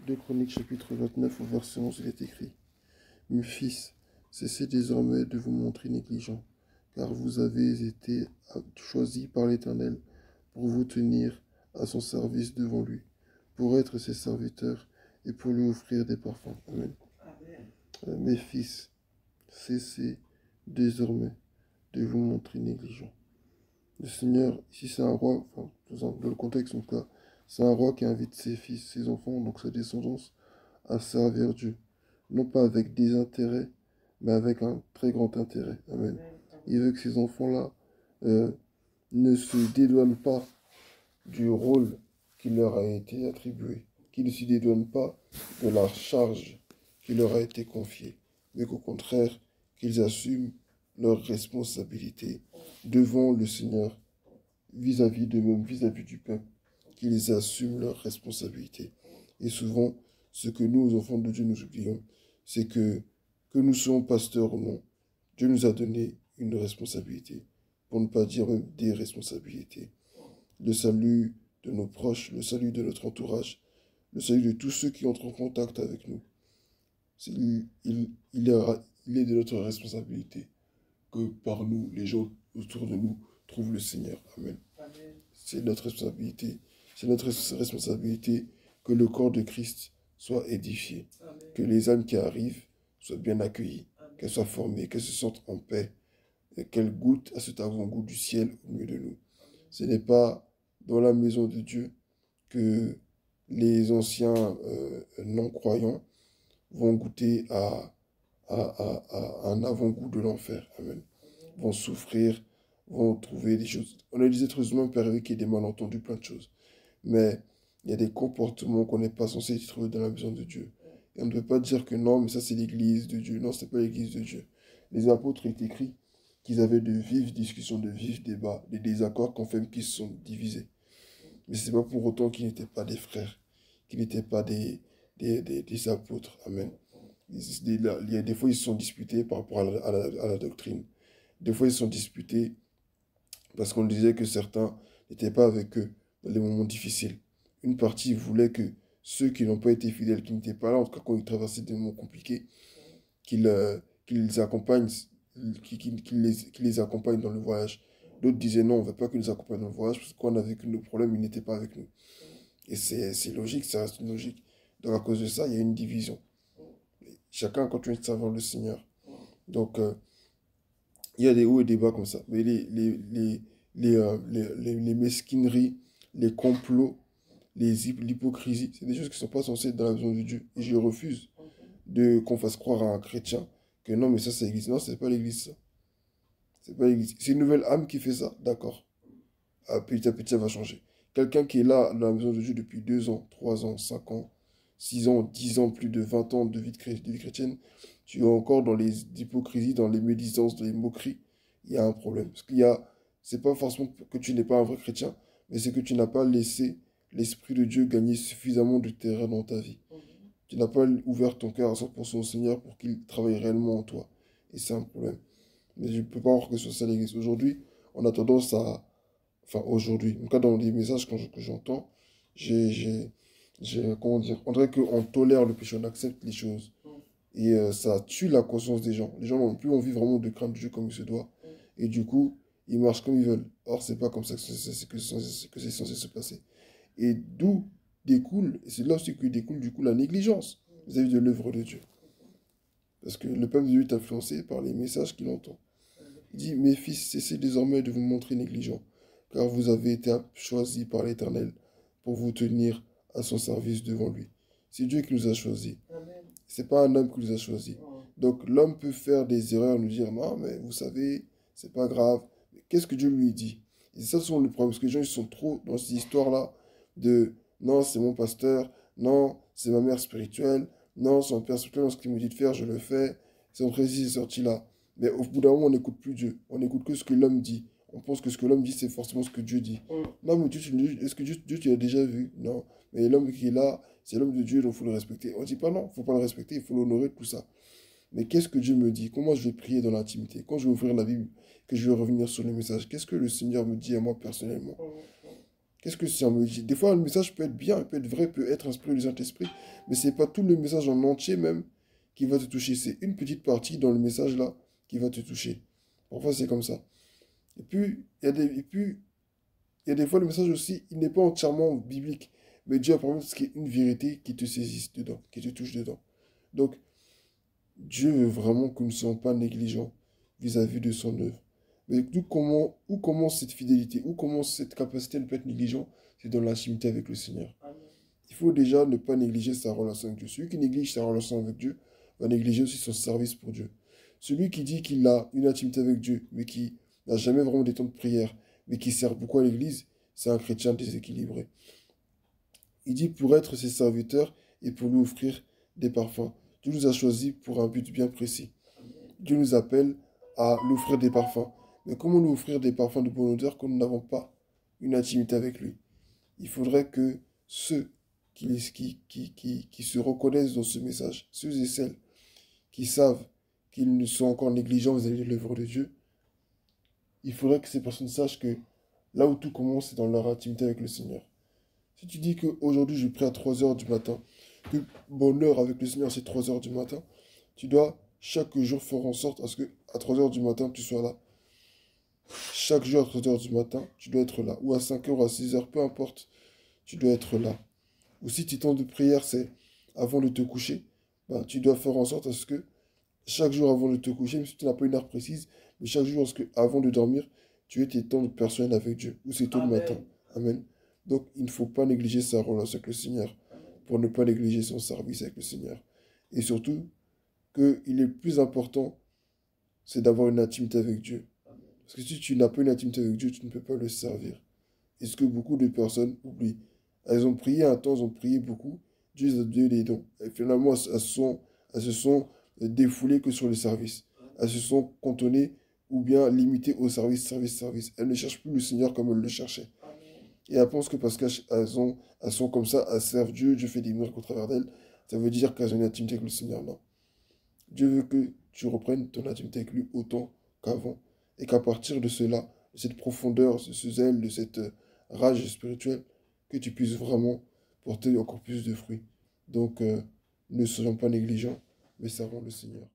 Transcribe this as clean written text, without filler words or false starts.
2 Chroniques chapitre 29 au verset 11, il est écrit: Mes fils, cessez désormais de vous montrer négligents, car vous avez été choisis par l'Éternel pour vous tenir à son service devant lui, pour être ses serviteurs et pour lui offrir des parfums. Amen. Mes fils, cessez désormais de vous montrer négligents. Le Seigneur, ici c'est un roi, enfin, dans le contexte en tout cas, c'est un roi qui invite ses fils, ses enfants, donc sa descendance, à servir Dieu. Non pas avec des intérêts, mais avec un très grand intérêt. Amen. Il veut que ces enfants-là ne se dédouanent pas du rôle qui leur a été attribué, qu'ils ne se dédouanent pas de la charge qui leur a été confiée, mais qu'au contraire, qu'ils assument leurs responsabilités devant le Seigneur, vis-à-vis d'eux-mêmes, vis-à-vis du peuple, qu'ils assument leurs responsabilités. Et souvent, ce que nous, enfants de Dieu, nous oublions, c'est que nous soyons pasteurs ou non, Dieu nous a donné une responsabilité, pour ne pas dire même des responsabilités. Le salut de nos proches, le salut de notre entourage, le salut de tous ceux qui entrent en contact avec nous. Il est de notre responsabilité que par nous, les gens autour de nous trouvent le Seigneur. Amen. Amen. C'est notre responsabilité. C'est notre responsabilité que le corps de Christ soit édifié. Amen. Que les âmes qui arrivent soient bien accueillies, qu'elles soient formées, qu'elles se sentent en paix, et qu'elles goûtent à cet avant-goût du ciel au milieu de nous. Amen. Ce n'est pas dans la maison de Dieu que les anciens non-croyants vont goûter à un avant-goût de l'enfer. Amen. Vont souffrir, vont trouver des choses. On a des êtres humains perdus qui ont des malentendus, plein de choses. Mais il y a des comportements qu'on n'est pas censé trouver dans la maison de Dieu. Et on ne peut pas dire que non, mais ça c'est l'église de Dieu. Non, ce n'est pas l'église de Dieu. Les apôtres ont écrit qu'ils avaient de vives discussions, de vifs débats, des désaccords qu'on fait même qu'ils se sont divisés. Mais ce n'est pas pour autant qu'ils n'étaient pas des frères, qu'ils n'étaient pas des apôtres. Amen. Il y a des fois, ils se sont disputés par rapport à la doctrine. Des fois, ils se sont disputés parce qu'on disait que certains n'étaient pas avec eux dans les moments difficiles. Une partie voulait que ceux qui n'ont pas été fidèles, qui n'étaient pas là, en tout cas quand ils traversaient des moments compliqués, qu'ils les accompagnent, qu'ils les accompagnent dans le voyage. D'autres disaient non, on ne veut pas qu'ils nous accompagnent dans le voyage parce que quand on a vécu nos problèmes, ils n'étaient pas avec nous. Et c'est logique, ça reste une logique. Donc à cause de ça, il y a une division. Chacun continue de servir le Seigneur. Donc, il y a des hauts et des bas comme ça. Mais les mesquineries, les complots, l'hypocrisie, c'est des choses qui ne sont pas censées être dans la maison de Dieu. Et je refuse qu'on fasse croire à un chrétien que non, mais ça, c'est l'église. Non, c'est pas l'église, ça. C'est pas l'église. C'est une nouvelle âme qui fait ça, d'accord. Petit à petit, ça va changer. Quelqu'un qui est là, dans la maison de Dieu, depuis 2 ans, 3 ans, 5 ans, 6 ans, 10 ans, plus de 20 ans de vie chrétienne, tu es encore dans les hypocrisies, dans les médisances, dans les moqueries, il y a un problème. Parce c'est pas forcément que tu n'es pas un vrai chrétien, mais c'est que tu n'as pas laissé l'Esprit de Dieu gagner suffisamment de terrain dans ta vie. Tu n'as pas ouvert ton cœur à 100% au Seigneur pour qu'il travaille réellement en toi. Et c'est un problème. Mais je ne peux pas voir que ce soit ça l'église. Aujourd'hui, on a tendance à... Enfin, aujourd'hui, en tout cas dans les messages que j'entends, comment dire, on dirait qu'on tolère le péché, on accepte les choses. Et ça tue la conscience des gens. Les gens n'ont plus envie vraiment de craindre Dieu comme il se doit. Et du coup, ils marchent comme ils veulent. Or, c'est pas comme ça que c'est censé se passer. Et d'où découle, et c'est là aussi que découle du coup la négligence vis-à-vis de l'œuvre de Dieu. Parce que le peuple de Dieu est influencé par les messages qu'il entend. Il dit, mes fils, cessez désormais de vous montrer négligents, car vous avez été choisis par l'Éternel pour vous tenir à son service devant lui. C'est Dieu qui nous a choisis. C'est pas un homme qui nous a choisis. Donc l'homme peut faire des erreurs, nous dire, non, mais vous savez, c'est pas grave. Mais qu'est-ce que Dieu lui dit? Et ça, c'est le problème, parce que les gens, ils sont trop dans cette histoire-là de, non, c'est mon pasteur, non, c'est ma mère spirituelle, non, c'est mon père spirituel, ce qu'il me dit de faire, je le fais. C'est entré ici, c'est sorti là. Mais au bout d'un moment, on n'écoute plus Dieu. On n'écoute que ce que l'homme dit. On pense que ce que l'homme dit, c'est forcément ce que Dieu dit. Non, mais est-ce que Dieu, tu l'as déjà vu? Non. Mais l'homme qui est là, c'est l'homme de Dieu, donc il faut le respecter. On ne dit pas non, il ne faut pas le respecter, il faut l'honorer, tout ça. Mais qu'est-ce que Dieu me dit? Comment je vais prier dans l'intimité? Quand je vais ouvrir la Bible, que je vais revenir sur le message, qu'est-ce que le Seigneur me dit à moi personnellement? Qu'est-ce que c'est un message? Des fois, le message peut être bien, peut être vrai, peut être inspiré du Saint-Esprit, mais c'est pas tout le message en entier même qui va te toucher. C'est une petite partie dans le message là qui va te toucher. Parfois, c'est comme ça. Et puis, il y a des fois, le message aussi, il n'est pas entièrement biblique, mais Dieu a permis qu'il y ait une vérité qui te saisisse dedans, qui te touche dedans. Donc, Dieu veut vraiment que nous ne soyons pas négligents vis-à-vis de son œuvre. Mais où commence cette fidélité? Où commence cette capacité de ne pas être négligent? C'est dans l'intimité avec le Seigneur. Il faut déjà ne pas négliger sa relation avec Dieu. Celui qui néglige sa relation avec Dieu va négliger aussi son service pour Dieu. Celui qui dit qu'il a une intimité avec Dieu, mais qui n'a jamais vraiment des temps de prière, mais qui sert beaucoup à l'Église, c'est un chrétien déséquilibré. Il dit pour être ses serviteurs et pour lui offrir des parfums. Dieu nous a choisis pour un but bien précis. Dieu nous appelle à lui offrir des parfums. Mais comment lui offrir des parfums de bonne odeur quand nous n'avons pas une intimité avec lui? Il faudrait que ceux qui se reconnaissent dans ce message, ceux et celles qui savent qu'ils ne sont encore négligents vis-à-vis de l'œuvre de Dieu, il faudrait que ces personnes sachent que là où tout commence, c'est dans leur intimité avec le Seigneur. Si tu dis qu'aujourd'hui je prie à 3 heures du matin, que bonheur avec le Seigneur c'est 3 heures du matin, tu dois chaque jour faire en sorte à ce que à 3 heures du matin tu sois là. Chaque jour à 3 heures du matin, tu dois être là. Ou à 5 heures ou à 6 heures, peu importe, tu dois être là. Ou si tes temps de prière c'est avant de te coucher, ben, tu dois faire en sorte à ce que chaque jour avant de te coucher, même si tu n'as pas une heure précise, mais chaque jour avant de dormir, tu aies tes temps personnels avec Dieu. Ou c'est tôt le matin. Amen. Donc, il ne faut pas négliger sa relation avec le Seigneur pour ne pas négliger son service avec le Seigneur. Et surtout, que il est plus important, c'est d'avoir une intimité avec Dieu. Parce que si tu n'as pas une intimité avec Dieu, tu ne peux pas le servir. Et ce que beaucoup de personnes oublient. Elles ont prié un temps, elles ont prié beaucoup. Dieu les a donné des dons. Et finalement, elles se sont défoulées que sur le service. Elles se sont cantonnées ou bien limitées au service, service, service. Elles ne cherchent plus le Seigneur comme elles le cherchaient. Et elles pensent que parce elles sont comme ça, elles servent Dieu, Dieu fait des miracles au travers d'elles, ça veut dire qu'elles ont une intimité avec le Seigneur. Non. Dieu veut que tu reprennes ton intimité avec lui autant qu'avant. Et qu'à partir de cela, de cette profondeur, de ce zèle, de cette rage spirituelle, que tu puisses vraiment porter encore plus de fruits. Donc, ne soyons pas négligents, mais servons le Seigneur.